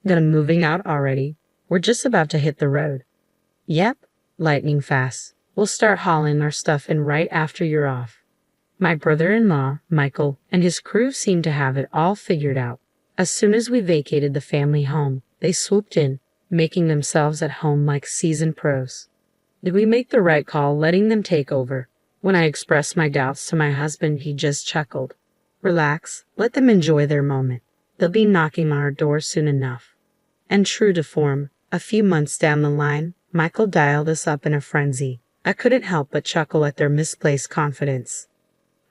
That I'm moving out already. We're just about to hit the road. Yep, lightning fast. We'll start hauling our stuff in right after you're off. My brother-in-law, Michael, and his crew seemed to have it all figured out. As soon as we vacated the family home, they swooped in, making themselves at home like seasoned pros. Did we make the right call letting them take over? When I expressed my doubts to my husband, he just chuckled. Relax, let them enjoy their moment. They'll be knocking on our door soon enough. And true to form, a few months down the line, Michael dialed us up in a frenzy. I couldn't help but chuckle at their misplaced confidence.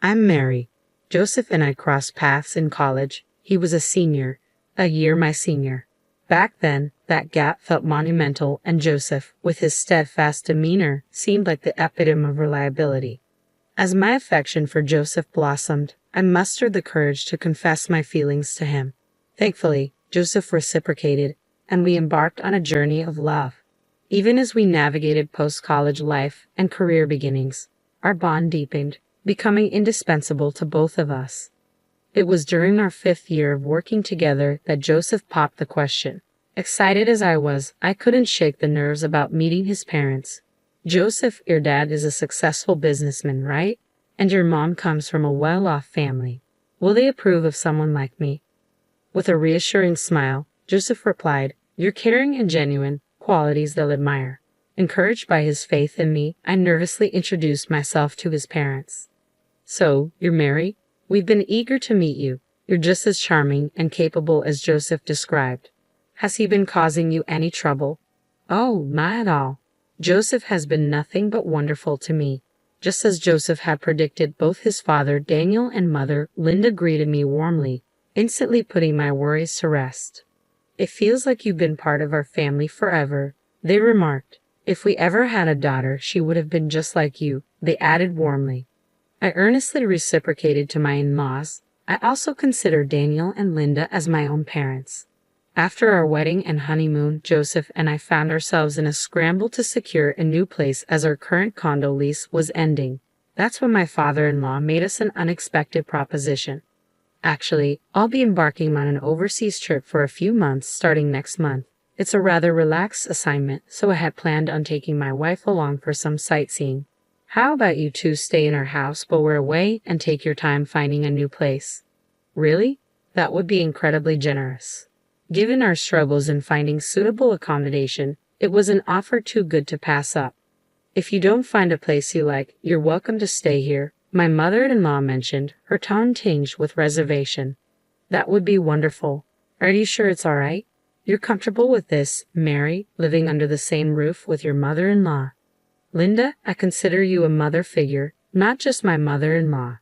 I'm Mary. Joseph and I crossed paths in college. He was a senior, a year my senior. Back then, that gap felt monumental, and Joseph, with his steadfast demeanor, seemed like the epitome of reliability. As my affection for Joseph blossomed, I mustered the courage to confess my feelings to him. Thankfully, Joseph reciprocated, and we embarked on a journey of love. Even as we navigated post-college life and career beginnings, our bond deepened, becoming indispensable to both of us. It was during our 5th year of working together that Joseph popped the question. Excited as I was, I couldn't shake the nerves about meeting his parents. Joseph, your dad is a successful businessman, right? And your mom comes from a well-off family. Will they approve of someone like me? With a reassuring smile, Joseph replied, You're caring and genuine, qualities they'll admire. Encouraged by his faith in me, I nervously introduced myself to his parents. So, you're Mary? We've been eager to meet you. You're just as charming and capable as Joseph described. Has he been causing you any trouble? Oh, not at all. Joseph has been nothing but wonderful to me. Just as Joseph had predicted, both his father, Daniel, and mother, Linda, greeted me warmly, instantly putting my worries to rest. It feels like you've been part of our family forever, they remarked. If we ever had a daughter, she would have been just like you, they added warmly. I earnestly reciprocated to my in-laws. I also consider Daniel and Linda as my own parents. After our wedding and honeymoon, Joseph and I found ourselves in a scramble to secure a new place as our current condo lease was ending. That's when my father-in-law made us an unexpected proposition. Actually, I'll be embarking on an overseas trip for a few months starting next month. It's a rather relaxed assignment, so I had planned on taking my wife along for some sightseeing. How about you two stay in our house while we're away and take your time finding a new place? Really? That would be incredibly generous. Given our struggles in finding suitable accommodation, it was an offer too good to pass up. If you don't find a place you like, you're welcome to stay here, my mother-in-law mentioned, her tone tinged with reservation. That would be wonderful. Are you sure it's all right? You're comfortable with this, Mary, living under the same roof with your mother-in-law? Linda, I consider you a mother figure, not just my mother-in-law.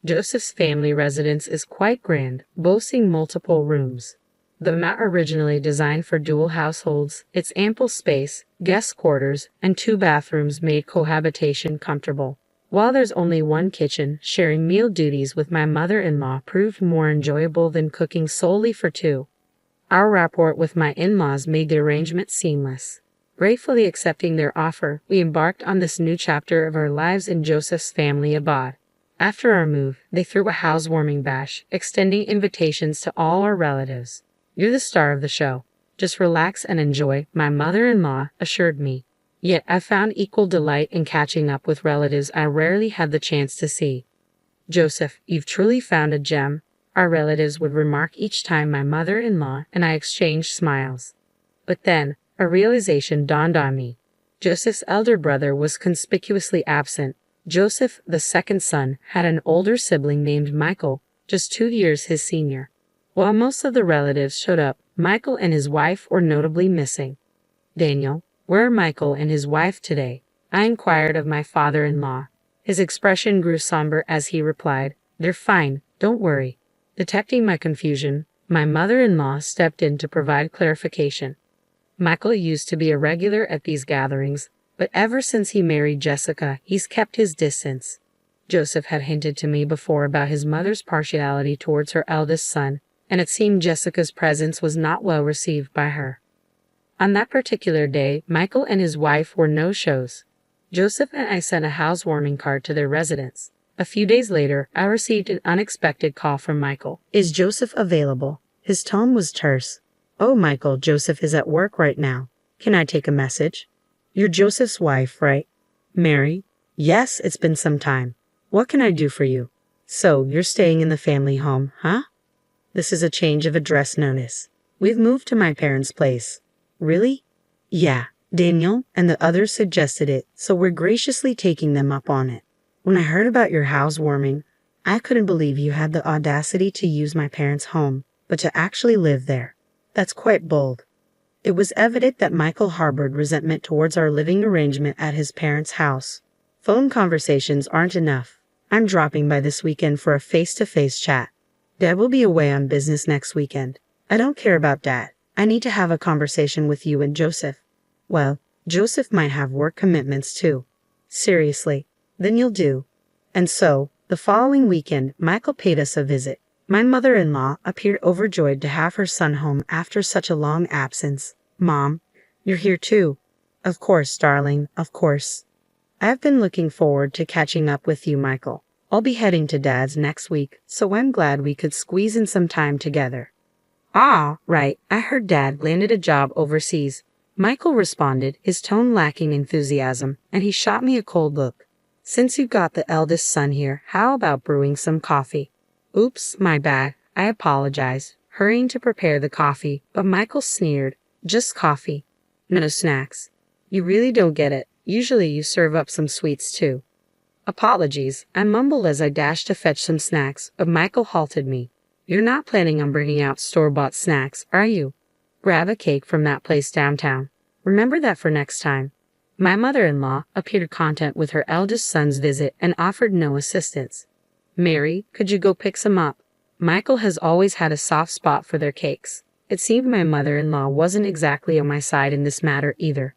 Joseph's family residence is quite grand, boasting multiple rooms. Though not originally designed for dual households, its ample space, guest quarters, and 2 bathrooms made cohabitation comfortable. While there's only one kitchen, sharing meal duties with my mother-in-law proved more enjoyable than cooking solely for 2. Our rapport with my in-laws made the arrangement seamless. Gratefully accepting their offer, we embarked on this new chapter of our lives in Joseph's family abode. After our move, they threw a housewarming bash, extending invitations to all our relatives. You're the star of the show. Just relax and enjoy, my mother-in-law assured me. Yet I found equal delight in catching up with relatives I rarely had the chance to see. Joseph, you've truly found a gem, our relatives would remark each time my mother-in-law and I exchanged smiles. But then, a realization dawned on me. Joseph's elder brother was conspicuously absent. Joseph, the second son, had an older sibling named Michael, just 2 years his senior. While most of the relatives showed up, Michael and his wife were notably missing. Daniel, where are Michael and his wife today? I inquired of my father-in-law. His expression grew somber as he replied, They're fine, don't worry. Detecting my confusion, my mother-in-law stepped in to provide clarification. Michael used to be a regular at these gatherings, but ever since he married Jessica, he's kept his distance. Joseph had hinted to me before about his mother's partiality towards her eldest son, and it seemed Jessica's presence was not well received by her. On that particular day, Michael and his wife were no-shows. Joseph and I sent a housewarming card to their residence. A few days later, I received an unexpected call from Michael. Is Joseph available? His tone was terse. Oh, Michael, Joseph is at work right now. Can I take a message? You're Joseph's wife, right? Mary? Yes, it's been some time. What can I do for you? So, you're staying in the family home, huh? This is a change of address notice. We've moved to my parents' place. Really? Yeah, Daniel and the others suggested it, so we're graciously taking them up on it. When I heard about your housewarming, I couldn't believe you had the audacity to use my parents' home, but to actually live there. That's quite bold. It was evident that Michael harbored resentment towards our living arrangement at his parents' house. Phone conversations aren't enough. I'm dropping by this weekend for a face-to-face chat. Dad will be away on business next weekend. I don't care about Dad. I need to have a conversation with you and Joseph. Well, Joseph might have work commitments too. Seriously, then you'll do. And so, the following weekend, Michael paid us a visit. My mother-in-law appeared overjoyed to have her son home after such a long absence. Mom, you're here too. Of course, darling, of course. I've been looking forward to catching up with you, Michael. I'll be heading to Dad's next week, so I'm glad we could squeeze in some time together. Ah, right, I heard Dad landed a job overseas. Michael responded, his tone lacking enthusiasm, and he shot me a cold look. Since you've got the eldest son here, how about brewing some coffee? Oops, my bad. I apologize, hurrying to prepare the coffee, but Michael sneered. Just coffee. No snacks. You really don't get it. Usually you serve up some sweets too. Apologies, I mumbled as I dashed to fetch some snacks, but Michael halted me. You're not planning on bringing out store-bought snacks, are you? Grab a cake from that place downtown. Remember that for next time. My mother-in-law appeared content with her eldest son's visit and offered no assistance. Mary, could you go pick some up? Michael has always had a soft spot for their cakes. It seemed my mother-in-law wasn't exactly on my side in this matter either.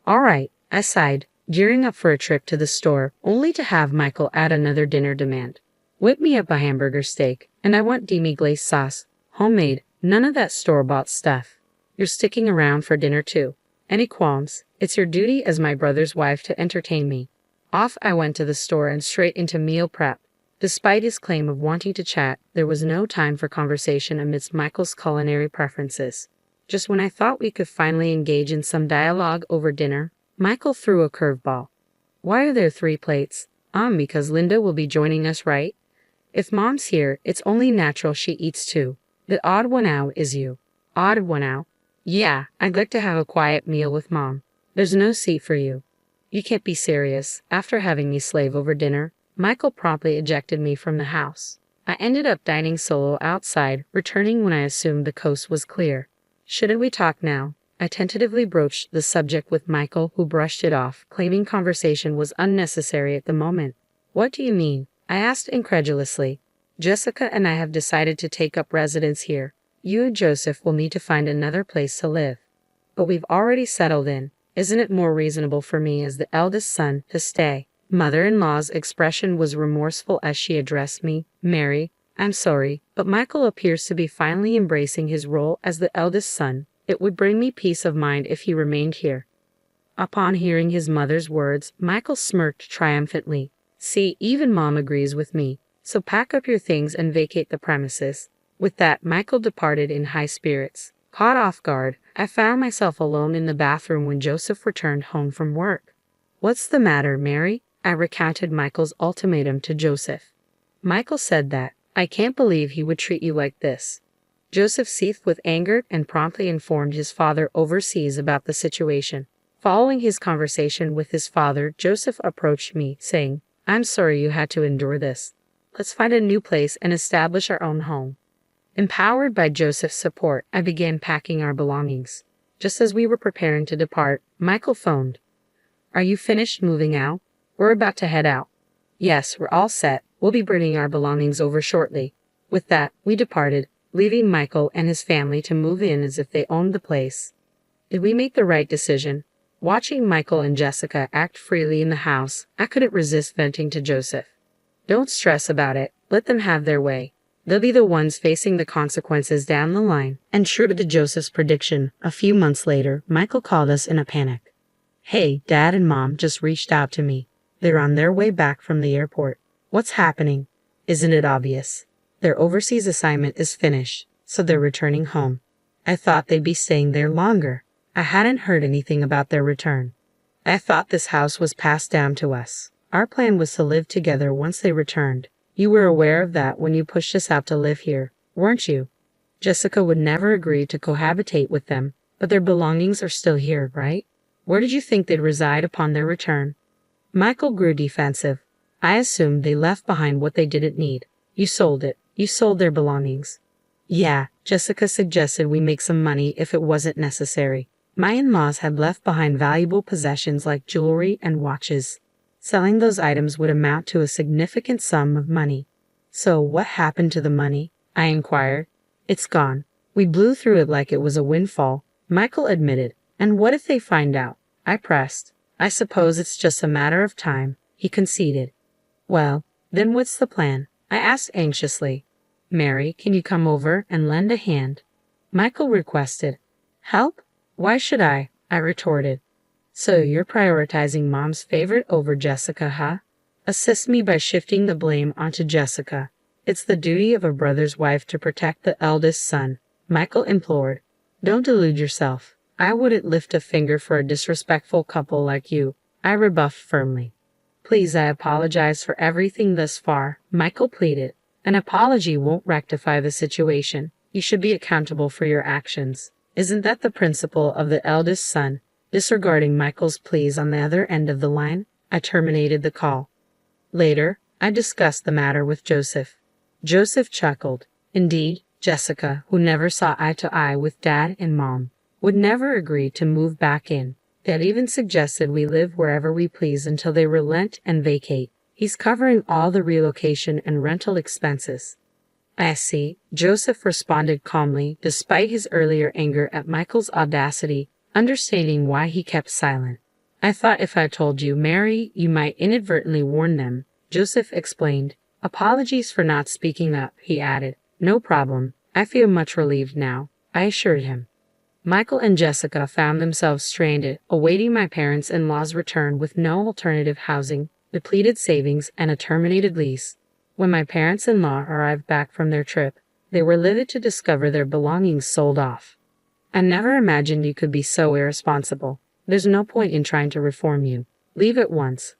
All right, I sighed, gearing up for a trip to the store, only to have Michael add another dinner demand. Whip me up a hamburger steak, and I want demi-glace sauce. Homemade, none of that store-bought stuff. You're sticking around for dinner too. Any qualms? It's your duty as my brother's wife to entertain me. Off I went to the store and straight into meal prep. Despite his claim of wanting to chat, there was no time for conversation amidst Michael's culinary preferences. Just when I thought we could finally engage in some dialogue over dinner, Michael threw a curveball. Why are there 3 plates? Because Linda will be joining us, right? If Mom's here, it's only natural she eats too. The odd one out is you. Odd one out? Yeah, I'd like to have a quiet meal with Mom. There's no seat for you. You can't be serious. After having me slave over dinner, Michael promptly ejected me from the house. I ended up dining solo outside, returning when I assumed the coast was clear. Shouldn't we talk now? I tentatively broached the subject with Michael, who brushed it off, claiming conversation was unnecessary at the moment. What do you mean? I asked incredulously. Jessica and I have decided to take up residence here. You and Joseph will need to find another place to live. But we've already settled in. Isn't it more reasonable for me as the eldest son to stay? Mother-in-law's expression was remorseful as she addressed me. Mary, I'm sorry, but Michael appears to be finally embracing his role as the eldest son. It would bring me peace of mind if he remained here. Upon hearing his mother's words, Michael smirked triumphantly. See, even Mom agrees with me. So pack up your things and vacate the premises. With that, Michael departed in high spirits. Caught off guard, I found myself alone in the bathroom when Joseph returned home from work. What's the matter, Mary? I recounted Michael's ultimatum to Joseph. Michael said that, I can't believe he would treat you like this. Joseph seethed with anger and promptly informed his father overseas about the situation. Following his conversation with his father, Joseph approached me, saying, I'm sorry you had to endure this. Let's find a new place and establish our own home. Empowered by Joseph's support, I began packing our belongings. Just as we were preparing to depart, Michael phoned. Are you finished moving out? We're about to head out. Yes, we're all set. We'll be bringing our belongings over shortly. With that, we departed, leaving Michael and his family to move in as if they owned the place. Did we make the right decision? Watching Michael and Jessica act freely in the house, I couldn't resist venting to Joseph. Don't stress about it. Let them have their way. They'll be the ones facing the consequences down the line. And true to Joseph's prediction, a few months later, Michael called us in a panic. Hey, Dad and Mom just reached out to me. They're on their way back from the airport. What's happening? Isn't it obvious? Their overseas assignment is finished, so they're returning home. I thought they'd be staying there longer. I hadn't heard anything about their return. I thought this house was passed down to us. Our plan was to live together once they returned. You were aware of that when you pushed us out to live here, weren't you? Jessica would never agree to cohabitate with them, but their belongings are still here, right? Where did you think they'd reside upon their return? Michael grew defensive. I assumed they left behind what they didn't need. You sold it. You sold their belongings. Yeah, Jessica suggested we make some money if it wasn't necessary. My in-laws had left behind valuable possessions like jewelry and watches. Selling those items would amount to a significant sum of money. So what happened to the money? I inquired. It's gone. We blew through it like it was a windfall, Michael admitted. And what if they find out? I pressed. I suppose it's just a matter of time, he conceded. Well, then what's the plan? I asked anxiously. Mary, can you come over and lend a hand? Michael requested. Help? Why should I? I retorted. So you're prioritizing Mom's favorite over Jessica, huh? Assist me by shifting the blame onto Jessica. It's the duty of a brother's wife to protect the eldest son, Michael implored. Don't delude yourself. I wouldn't lift a finger for a disrespectful couple like you, I rebuffed firmly. Please, I apologize for everything thus far, Michael pleaded. An apology won't rectify the situation. You should be accountable for your actions. Isn't that the principle of the eldest son? Disregarding Michael's pleas on the other end of the line, I terminated the call. Later, I discussed the matter with Joseph. Joseph chuckled. Indeed, Jessica, who never saw eye to eye with Dad and Mom, would never agree to move back in. Dad even suggested we live wherever we please until they relent and vacate. He's covering all the relocation and rental expenses. I see, Joseph responded calmly, despite his earlier anger at Michael's audacity, understanding why he kept silent. I thought if I told you, Mary, you might inadvertently warn them, Joseph explained. Apologies for not speaking up, he added. No problem. I feel much relieved now, I assured him. Michael and Jessica found themselves stranded, awaiting my parents-in-law's return with no alternative housing, depleted savings, and a terminated lease. When my parents-in-law arrived back from their trip, they were livid to discover their belongings sold off. I never imagined you could be so irresponsible. There's no point in trying to reform you. Leave at once.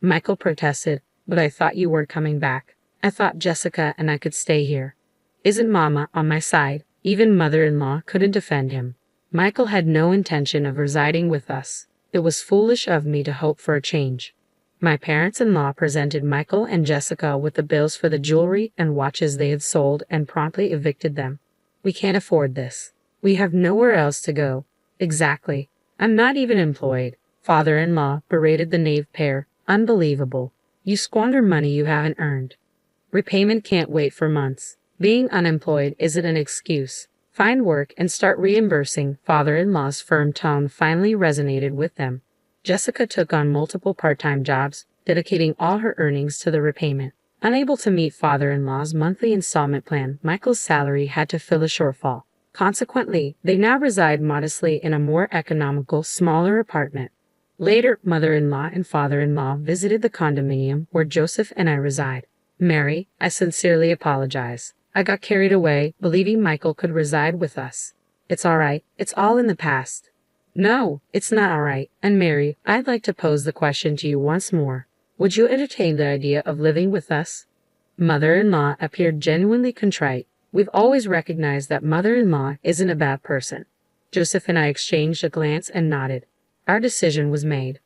Michael protested, but I thought you were coming back. I thought Jessica and I could stay here. Isn't Mama on my side? Even mother-in-law couldn't defend him. Michael had no intention of residing with us. It was foolish of me to hope for a change. My parents-in-law presented Michael and Jessica with the bills for the jewelry and watches they had sold and promptly evicted them. We can't afford this. We have nowhere else to go. Exactly. I'm not even employed. Father-in-law berated the knave pair. Unbelievable. You squander money you haven't earned. Repayment can't wait for months. Being unemployed isn't an excuse. Find work and start reimbursing. Father-in-law's firm tone finally resonated with them. Jessica took on multiple part-time jobs, dedicating all her earnings to the repayment. Unable to meet father-in-law's monthly installment plan, Michael's salary had to fill a shortfall. Consequently, they now reside modestly in a more economical, smaller apartment. Later, mother-in-law and father-in-law visited the condominium where Joseph and I reside. Mary, I sincerely apologize. I got carried away, believing Michael could reside with us. It's all right. It's all in the past. No, it's not all right. And Mary, I'd like to pose the question to you once more. Would you entertain the idea of living with us? Mother-in-law appeared genuinely contrite. We've always recognized that mother-in-law isn't a bad person. Joseph and I exchanged a glance and nodded. Our decision was made.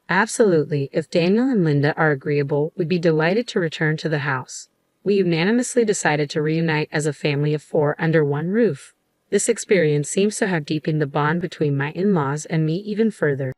Absolutely, if Daniel and Linda are agreeable, we'd be delighted to return to the house. We unanimously decided to reunite as a family of 4 under one roof. This experience seems to have deepened the bond between my in-laws and me even further.